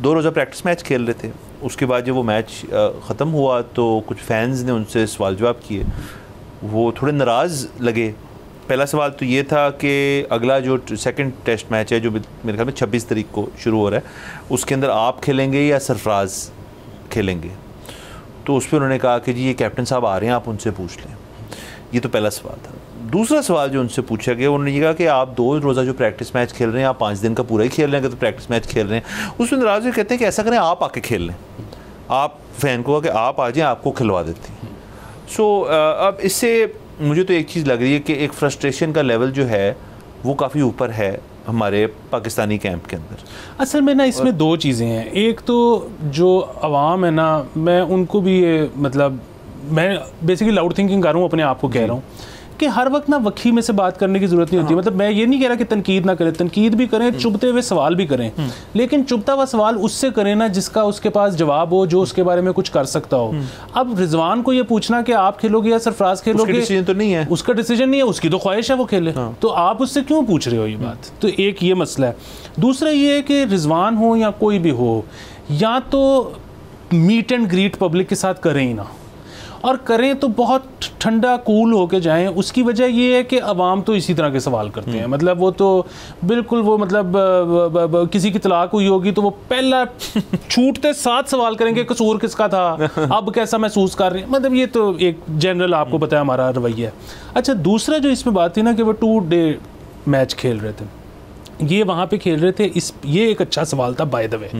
2 रोज़ा practice match खेल रहे थे। उसके बाद जब वो मैच ख़त्म हुआ तो कुछ फैंस ने उनसे सवाल जवाब किए, वो थोड़े नाराज़ लगे। पहला सवाल तो ये था कि अगला जो सेकंड टेस्ट मैच है जो मेरे ख्याल में 26 तारीख को शुरू हो रहा है, उसके अंदर आप खेलेंगे या सरफराज खेलेंगे? तो उस पर उन्होंने कहा कि जी ये कैप्टन साहब आ रहे हैं, आप उनसे पूछ लें। ये तो पहला सवाल था। दूसरा सवाल जो उनसे पूछा गया, उन्होंने ये कहा कि आप 2 रोज़ा जो प्रैक्टिस मैच खेल रहे हैं, आप 5 दिन का पूरा ही खेल रहे हैं, तो प्रैक्टिस मैच खेल रहे हैं। उसमें नाराज़ कहते हैं कि ऐसा करें, आप आके खेल लें, आप फ़ैन को कि आप आ जाएँ, आपको खिलवा देते हैं। सो अब इससे मुझे तो एक चीज़ लग रही है कि एक फ्रस्ट्रेशन का लेवल जो है वो काफ़ी ऊपर है हमारे पाकिस्तानी कैंप के अंदर। असल में ना इसमें 2 चीज़ें हैं। एक तो जो अवाम है ना, मैं उनको भी मतलब मैं बेसिकली लाउड थिंकिंग कर रहा हूँ, अपने आप को कह रहा हूँ कि हर वक्त ना वक्की में से बात करने की ज़रूरत नहीं होती। मतलब मैं ये नहीं कह रहा कि तनकीद ना करें, तनकीद भी करें, चुभते हुए सवाल भी करें, लेकिन चुभता हुआ सवाल उससे करें ना जिसका उसके पास जवाब हो, जो उसके बारे में कुछ कर सकता हो। अब रिजवान को ये पूछना कि आप खेलोगे या सरफराज खेलोगे, डिसीजन तो नहीं है, उसका डिसीजन नहीं है, उसकी तो ख्वाहिश है वो खेले। तो आप उससे क्यों पूछ रहे हो? ये बात तो एक ये मसला है। दूसरा ये है कि रिजवान हो या कोई भी हो, या तो मीट एंड ग्रीट पब्लिक के साथ करें ही ना, और करें तो बहुत ठंडा कूल होके जाएं। उसकी वजह ये है कि अवाम तो इसी तरह के सवाल करते हैं। मतलब वो तो बिल्कुल वो मतलब किसी की तलाक हुई होगी तो वो पहला छूटते 7 सवाल करेंगे, कसूर किसका था, अब कैसा महसूस कर रहे हैं। मतलब ये तो एक जनरल आपको पता है हमारा रवैया है। अच्छा, दूसरा जो इसमें बात थी ना कि वो 2 डे मैच खेल रहे थे, ये वहाँ पे खेल रहे थे, ये एक अच्छा सवाल था बाय द वे।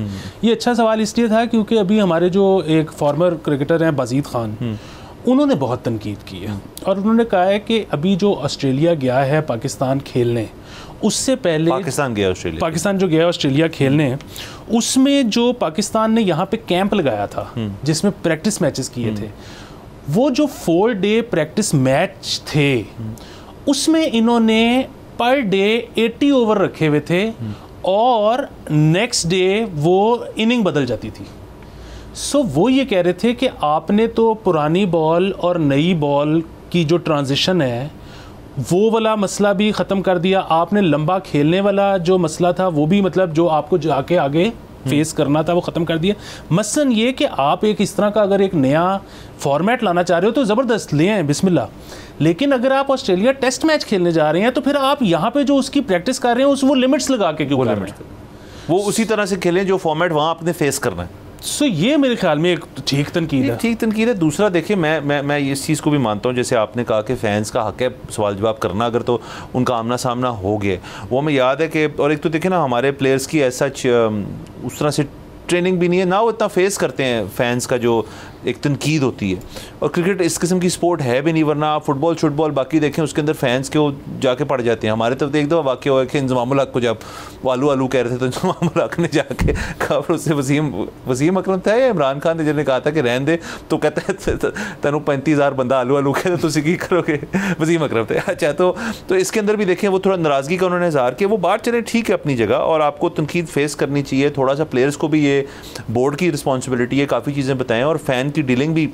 ये अच्छा सवाल इसलिए था क्योंकि अभी हमारे जो एक फॉर्मर क्रिकेटर हैं बाजीद खान, उन्होंने बहुत तनकीद की है और उन्होंने कहा है कि अभी जो ऑस्ट्रेलिया गया है पाकिस्तान खेलने, उससे पहले पाकिस्तान जो गया ऑस्ट्रेलिया खेलने, उसमें जो पाकिस्तान ने यहाँ पे कैंप लगाया था जिसमें प्रैक्टिस मैचेस किए थे, वो जो 4 डे प्रैक्टिस मैच थे उसमें इन्होंने पर डे 80 ओवर रखे हुए थे और नेक्स्ट डे वो इनिंग बदल जाती थी। सो वो ये कह रहे थे कि आपने तो पुरानी बॉल और नई बॉल की जो ट्रांजिशन है वो वाला मसला भी ख़त्म कर दिया, आपने लंबा खेलने वाला जो मसला था वो भी मतलब जो आपको जाके आगे फेस करना था वो ख़त्म कर दिया। मसलन ये कि आप एक इस तरह का अगर एक नया फॉर्मेट लाना चाह रहे हो तो ज़बरदस्त ले आएँ, बिस्मिल्लाह। लेकिन अगर आप ऑस्ट्रेलिया टेस्ट मैच खेलने जा रहे हैं तो फिर आप यहाँ पे जो उसकी प्रैक्टिस कर रहे हैं उस वो लिमिट्स लगा के क्यों कर रहे हैं? वो उसी तरह से खेलें जो फॉर्मेट वहाँ आपने फेस करना है। सो ये मेरे ख्याल में एक ठीक तनकीद है। ठीक तनकीद है। दूसरा देखिए, मैं इस चीज़ को भी मानता हूँ, जैसे आपने कहा कि फैंस का हक है सवाल जवाब करना, अगर तो उनका आमना सामना हो गया। वो हमें याद है कि, और एक तो देखिए ना हमारे प्लेयर्स की ऐसा उस तरह से ट्रेनिंग भी नहीं है ना, वो इतना फेस करते हैं फैंस का जो एक तनकीद होती है। और क्रिकेट इस किस्म की स्पोर्ट है भी नहीं, वरना आप फुटबॉल बाकी देखें उसके अंदर फैंस के वो जाके पड़ जाते हैं। हमारे तरफ तो एक दफ़ा वाक़या हुआ कि इंज़मामुल हक को जब आलू कह रहे थे तो इंज़मामुल हक ने जाके कहा, उससे वसीम अकरम था या इमरान खान ने जिन्हें कहा था कि रहने दे, तो कहता है तेनों 35,000 बंदा आलू कहते तो की करोगे, वसीम अकरम थे। अच्छा, तो इसके अंदर भी देखें वो थोड़ा नाराज़गी का उन्होंने इज़हार किया। वो बात चले ठीक है अपनी जगह, और आपको तनकीद फेस करनी चाहिए। थोड़ा सा प्लेयर्स को भी ये बोर्ड की रिस्पॉन्सिबिलिटी है, काफ़ी चीज़ें बताएं और फ़ैन की डीलिंग भी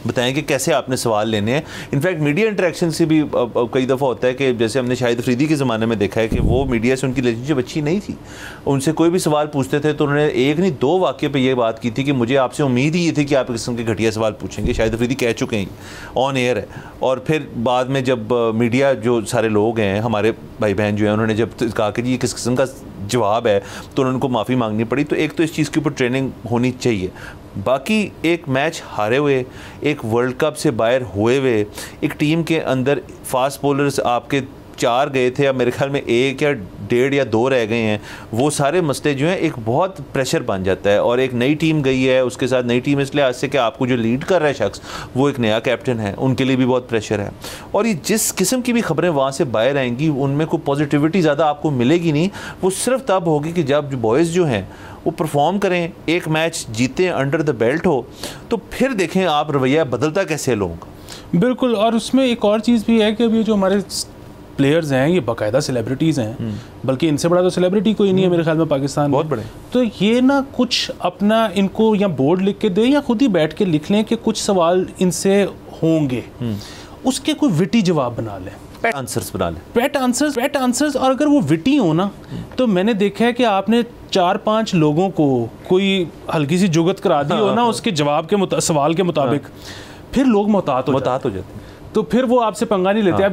बताएं कि कैसे आपने सवाल लेने हैं। इनफैक्ट मीडिया इंटरेक्शन से भी कई दफ़ा होता है कि जैसे हमने शाहिद अफरीदी के ज़माने में देखा है कि वो मीडिया से उनकी रिलेशनशिप अच्छी नहीं थी। उनसे कोई भी सवाल पूछते थे तो उन्होंने एक नहीं 2 वाक़ये पे ये बात की थी कि मुझे आपसे उम्मीद ही ये थी कि आप इस किस्म के घटिया सवाल पूछेंगे। शाहिद अफरीदी कह चुके हैं, ऑन एयर है। और फिर बाद में जब मीडिया जो सारे लोग हैं हमारे भाई बहन जो हैं, उन्होंने जब कहा कि ये किस किस्म का जवाब है तो उनको माफ़ी मांगनी पड़ी। तो एक तो इस चीज़ के ऊपर ट्रेनिंग होनी चाहिए। बाकी एक मैच हारे हुए, एक वर्ल्ड कप से बाहर हुए हुए, एक टीम के अंदर फास्ट बॉलर्स आपके 4 गए थे, अब मेरे ख्याल में 1 या 1.5 या 2 रह गए हैं। वो सारे मसले जो हैं एक बहुत प्रेशर बन जाता है। और एक नई टीम गई है, उसके साथ नई टीम इसलिए आज से कि आपको जो लीड कर रहा है शख्स वो एक नया कैप्टन है, उनके लिए भी बहुत प्रेशर है। और ये जिस किस्म की भी खबरें वहाँ से बाहर आएंगी उनमें कोई पॉजिटिविटी ज़्यादा आपको मिलेगी नहीं। वो सिर्फ तब होगी कि जब बॉयज़ जो हैं वो परफॉर्म करें, एक मैच जीते, अंडर द बेल्ट हो, तो फिर देखें आप रवैया बदलता कैसे लोगों का। बिल्कुल। और उसमें एक और चीज़ भी है कि अभी जो हमारे प्लेयर्स हैं ये बाकायदा सेलिब्रिटीज़ हैं, बल्कि इनसे बड़ा तो सेलिब्रिटी कोई नहीं है मेरे ख्याल में पाकिस्तान बहुत बड़े। तो ये ना कुछ अपना इनको या बोर्ड लिख के दें या खुद ही बैठ के लिख लें कि कुछ सवाल इनसे होंगे, उसके कोई विटी जवाब बना लें। पेट आंसर्स बना लें, पेट आंसर्स। और अगर वो विटी हो ना, तो मैंने देखा है कि आपने 4-5 लोगों को कोई हल्की सी जुगत करा दी हो ना उसके जवाब के सवाल के मुताबिक, फिर लोग मोहतात हो जाते हैं, तो फिर वो आपसे पंगा नहीं लेते।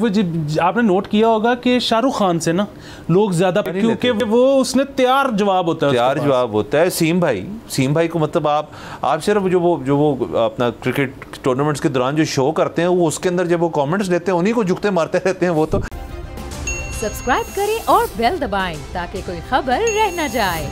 आपने नोट किया होगा कि शाहरुख खान से ना लोग ज्यादा, क्योंकि वो उसने तैयार जवाब होता है। सीम भाई को मतलब आप सिर्फ जो वो अपना क्रिकेट टूर्नामेंट्स के दौरान जो शो करते हैं वो उसके अंदर जब वो कमेंट्स लेते हैं उन्हीं को जुगते मारते रहते हैं वो। तो सब्सक्राइब करें और बेल दबाएं ताकि कोई खबर रह न जाए।